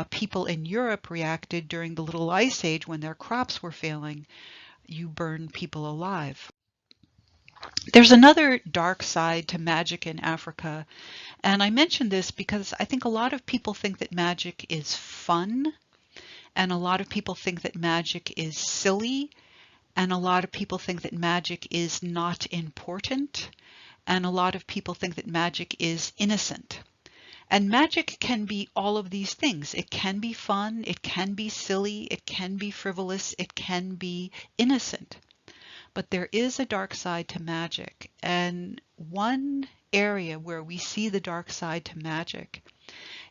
people in Europe reacted during the Little Ice Age when their crops were failing. You burn people alive. There's another dark side to magic in Africa. And I mention this because I think a lot of people think that magic is fun, and a lot of people think that magic is silly, and a lot of people think that magic is not important, and a lot of people think that magic is innocent. And magic can be all of these things. It can be fun, it can be silly, it can be frivolous, it can be innocent. But there is a dark side to magic, and one area where we see the dark side to magic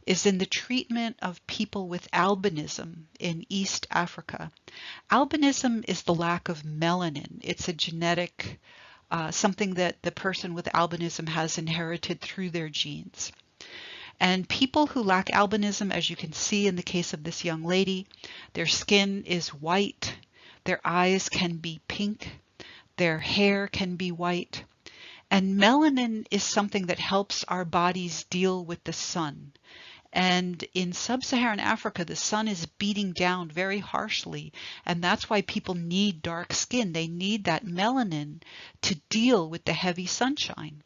is in the treatment of people with albinism in East Africa. Albinism is the lack of melanin. It's a genetic, something that the person with albinism has inherited through their genes. And people who lack albinism, as you can see in the case of this young lady, their skin is white, their eyes can be pink, their hair can be white. And melanin is something that helps our bodies deal with the sun. And in sub-Saharan Africa, the sun is beating down very harshly, and that's why people need dark skin. They need that melanin to deal with the heavy sunshine.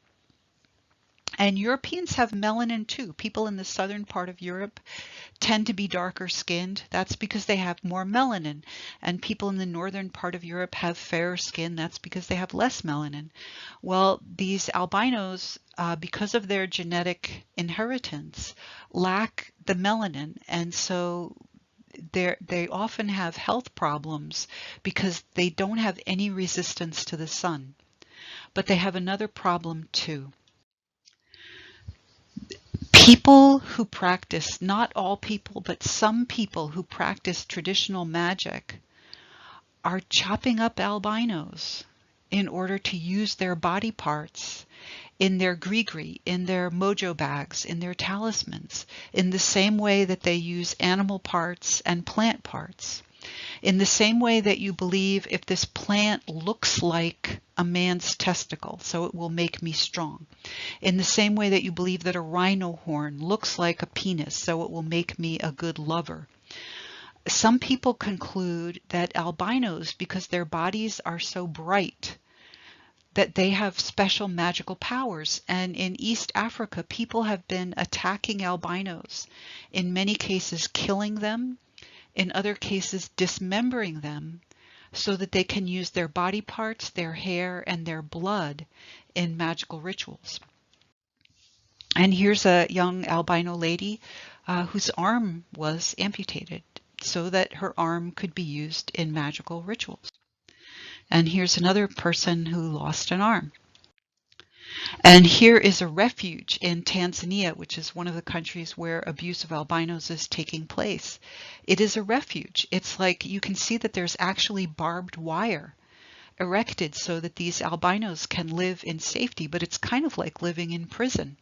And Europeans have melanin too. People in the southern part of Europe tend to be darker skinned. That's because they have more melanin. And people in the northern part of Europe have fairer skin. That's because they have less melanin. Well, these albinos, because of their genetic inheritance, lack the melanin. And so they often have health problems because they don't have any resistance to the sun. But they have another problem too. People who practice, not all people, but some people who practice traditional magic are chopping up albinos in order to use their body parts in their gree-gree, in their mojo bags, in their talismans, in the same way that they use animal parts and plant parts. In the same way that you believe if this plant looks like a man's testicle, so it will make me strong. In the same way that you believe that a rhino horn looks like a penis, so it will make me a good lover. Some people conclude that albinos, because their bodies are so bright, that they have special magical powers. And in East Africa, people have been attacking albinos, in many cases killing them, in other cases dismembering them, so that they can use their body parts, their hair, and their blood in magical rituals. And here's a young albino lady whose arm was amputated so that her arm could be used in magical rituals. And here's another person who lost an arm. And here is a refuge in Tanzania, which is one of the countries where abuse of albinos is taking place. It is a refuge. It's like you can see that there's actually barbed wire erected so that these albinos can live in safety, but it's kind of like living in prison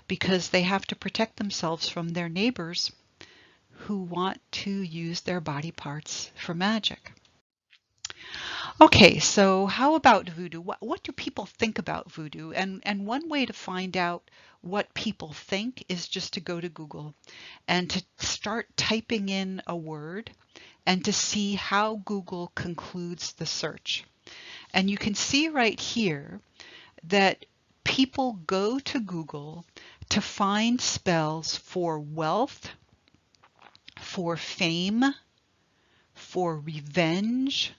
because they have to protect themselves from their neighbors who want to use their body parts for magic. Okay, so how about voodoo? What do people think about voodoo? And one way to find out what people think is just to go to Google and to start typing in a word and to see how Google concludes the search. And you can see right here that people go to Google to find spells for wealth, for fame, for revenge,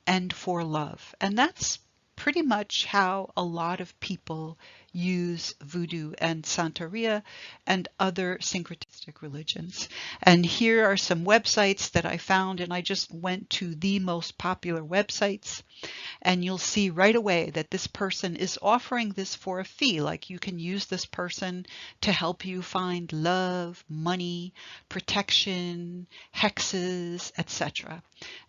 and for love. And that's pretty much how a lot of people use voodoo and Santeria and other syncretistic religions. And here are some websites that I found, and I just went to the most popular websites, and you'll see right away that this person is offering this for a fee. Like you can use this person to help you find love, money, protection, hexes, etc.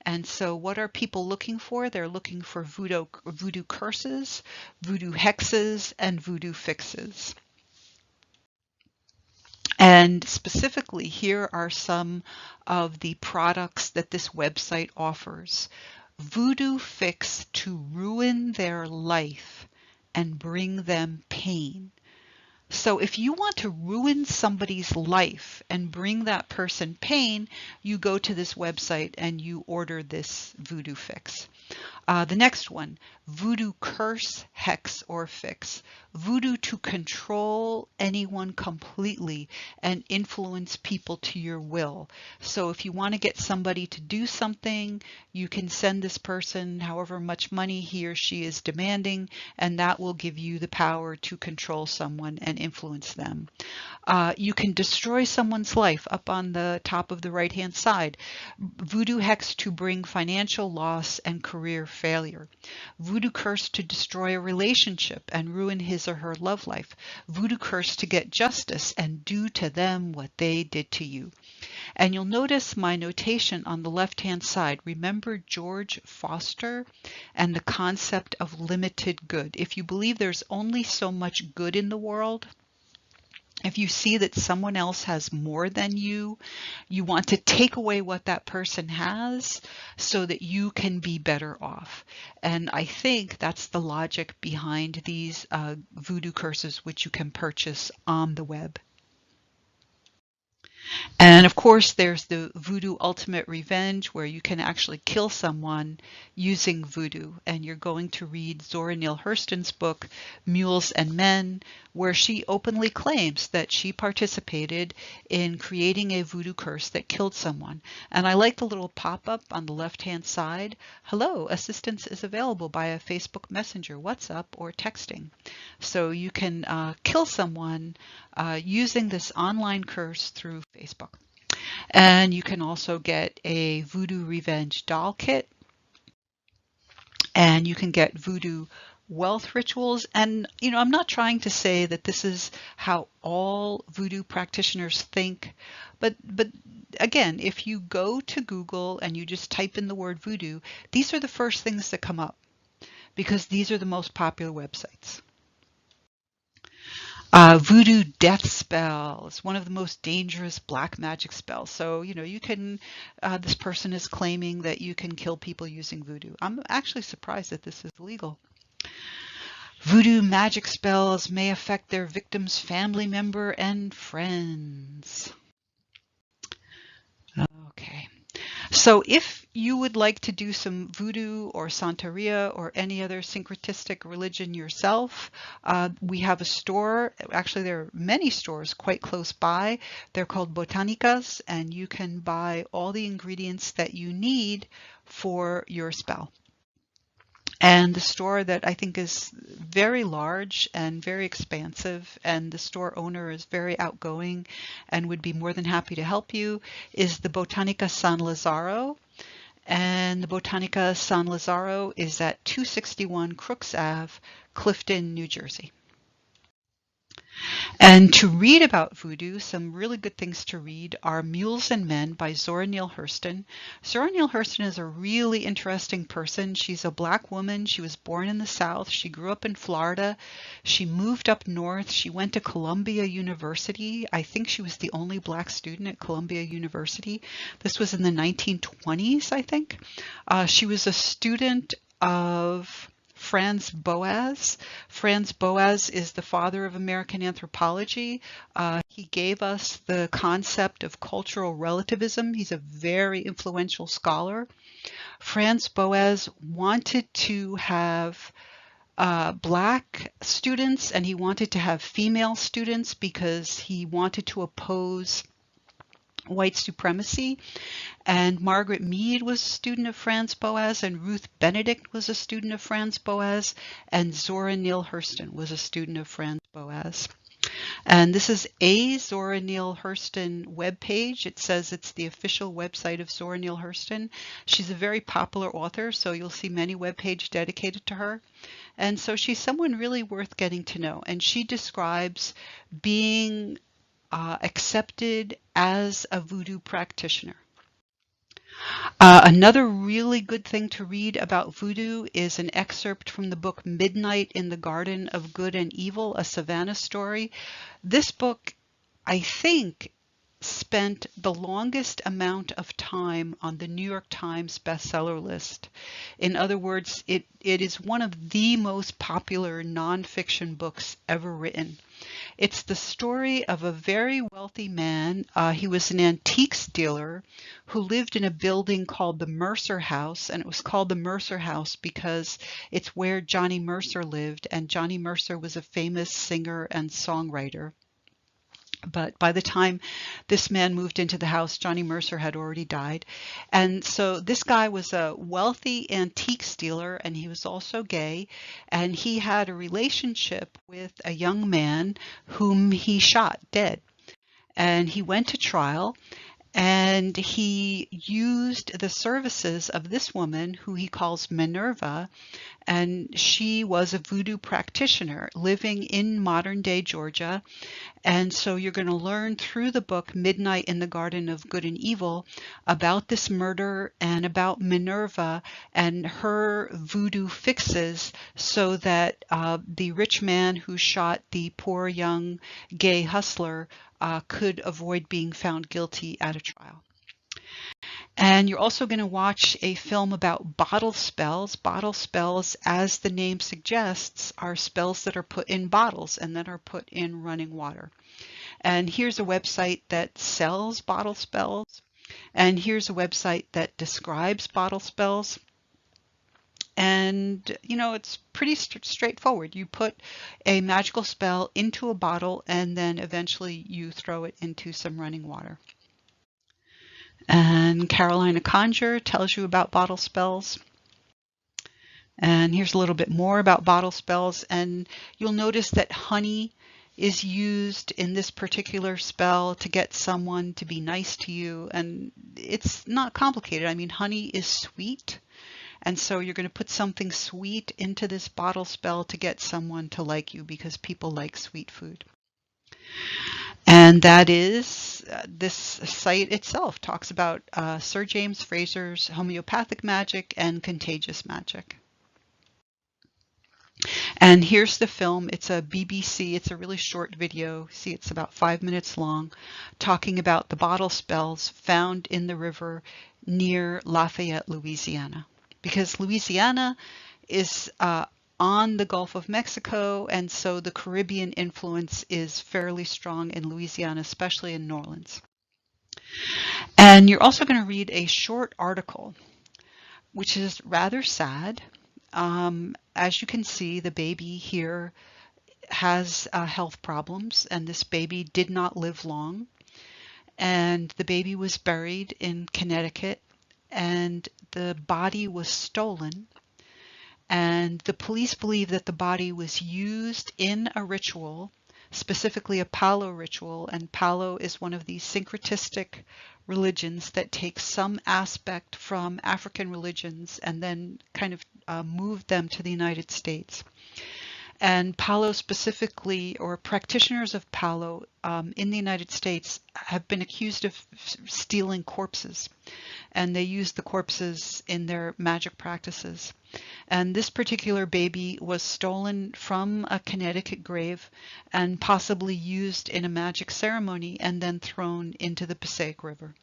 And so what are people looking for? They're looking for voodoo curses, voodoo hexes, and voodoo fixes. And specifically, here are some of the products that this website offers. Voodoo fix to ruin their life and bring them pain. So if you want to ruin somebody's life and bring that person pain, you go to this website and you order this voodoo fix. The next one, voodoo curse, hex, or fix. Voodoo to control anyone completely and influence people to your will. So if you want to get somebody to do something, you can send this person however much money he or she is demanding, and that will give you the power to control someone and influence them. You can destroy someone's life up on the top of the right-hand side. Voodoo hex to bring financial loss and career failure. Voodoo curse to destroy a relationship and ruin his or her love life. Voodoo curse to get justice and do to them what they did to you. And you'll notice my notation on the left-hand side. Remember George Foster and the concept of limited good. If you believe there's only so much good in the world, if you see that someone else has more than you want to take away what that person has so that you can be better off. And I think that's the logic behind these voodoo curses, which you can purchase on the web. And of course, there's the Voodoo Ultimate Revenge, where you can actually kill someone using voodoo. And you're going to read Zora Neale Hurston's book, Mules and Men, where she openly claims that she participated in creating a voodoo curse that killed someone. And I like the little pop-up on the left-hand side. Hello, assistance is available via Facebook Messenger, WhatsApp, or texting. So you can kill someone using this online curse through Facebook. And you can also get a Voodoo Revenge doll kit, and you can get voodoo wealth rituals. And I'm not trying to say that this is how all voodoo practitioners think, but again, if you go to Google and you just type in the word voodoo, these are the first things that come up because these are the most popular websites. Voodoo death spell is one of the most dangerous black magic spells. So, you can, this person is claiming that you can kill people using voodoo. I'm actually surprised that this is legal. Voodoo magic spells may affect their victim's family member and friends. Okay. So if you would like to do some voodoo or Santeria or any other syncretistic religion yourself, we have a store. Actually, there are many stores quite close by. They're called Botanicas, and you can buy all the ingredients that you need for your spell. And the store that I think is very large and very expansive, and the store owner is very outgoing and would be more than happy to help you, is the Botanica San Lazaro. And the Botanica San Lazaro is at 261 Crooks Ave, Clifton, New Jersey. And to read about voodoo, some really good things to read are Mules and Men by Zora Neale Hurston. Zora Neale Hurston is a really interesting person. She's a black woman. She was born in the South. She grew up in Florida. She moved up north. She went to Columbia University. I think she was the only black student at Columbia University. This was in the 1920s, I think. She was a student of Franz Boas. Franz Boas is the father of American anthropology. He gave us the concept of cultural relativism. He's a very influential scholar. Franz Boas wanted to have black students, and he wanted to have female students because he wanted to oppose white supremacy. And Margaret Mead was a student of Franz Boas, and Ruth Benedict was a student of Franz Boas, and Zora Neale Hurston was a student of Franz Boas. And this is a Zora Neale Hurston webpage. It says it's the official website of Zora Neale Hurston. She's a very popular author, so you'll see many webpages dedicated to her. And so she's someone really worth getting to know. And she describes being accepted as a voodoo practitioner. Another really good thing to read about voodoo is an excerpt from the book Midnight in the Garden of Good and Evil, a Savannah story. This book, I think, spent the longest amount of time on the New York Times bestseller list. In other words, it is one of the most popular nonfiction books ever written. It's the story of a very wealthy man. He was an antiques dealer who lived in a building called the Mercer House, and it was called the Mercer House because it's where Johnny Mercer lived, and Johnny Mercer was a famous singer and songwriter. But by the time this man moved into the house, Johnny Mercer had already died. And so this guy was a wealthy antiques dealer, and he was also gay. And he had a relationship with a young man whom he shot dead. And he went to trial, and he used the services of this woman who he calls Minerva, and she was a voodoo practitioner living in modern day Georgia. And so you're going to learn through the book Midnight in the Garden of Good and Evil about this murder and about Minerva and her voodoo fixes so that the rich man who shot the poor young gay hustler could avoid being found guilty at a trial. And you're also going to watch a film about bottle spells. Bottle spells, as the name suggests, are spells that are put in bottles and that are put in running water. And here's a website that sells bottle spells. And here's a website that describes bottle spells. And, you know, it's pretty straightforward. You put a magical spell into a bottle and then eventually you throw it into some running water. And Carolina Conjure tells you about bottle spells. And here's a little bit more about bottle spells. And you'll notice that honey is used in this particular spell to get someone to be nice to you. And it's not complicated. I mean, honey is sweet. And so you're going to put something sweet into this bottle spell to get someone to like you because people like sweet food. And that is, this site itself talks about Sir James Fraser's homeopathic magic and contagious magic. And here's the film. It's a BBC, it's a really short video. See, it's about 5 minutes long, talking about the bottle spells found in the river near Lafayette, Louisiana. Because Louisiana is on the Gulf of Mexico, and so the Caribbean influence is fairly strong in Louisiana, especially in New Orleans. And you're also going to read a short article, which is rather sad. As you can see, the baby here has health problems, and this baby did not live long. And the baby was buried in Connecticut, and the body was stolen. And the police believe that the body was used in a ritual, specifically a Palo ritual. And Palo is one of these syncretistic religions that takes some aspect from African religions and then kind of moved them to the United States. And Palo specifically, or practitioners of Palo in the United States, have been accused of stealing corpses. And they use the corpses in their magic practices. And this particular baby was stolen from a Connecticut grave and possibly used in a magic ceremony and then thrown into the Passaic River.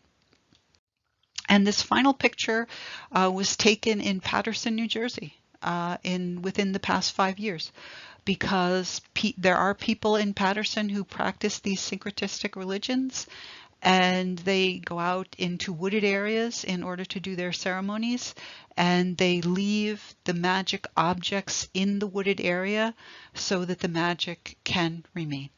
And this final picture was taken in Paterson, New Jersey, within the past 5 years, because there are people in Paterson who practice these syncretistic religions, and they go out into wooded areas in order to do their ceremonies, and they leave the magic objects in the wooded area so that the magic can remain.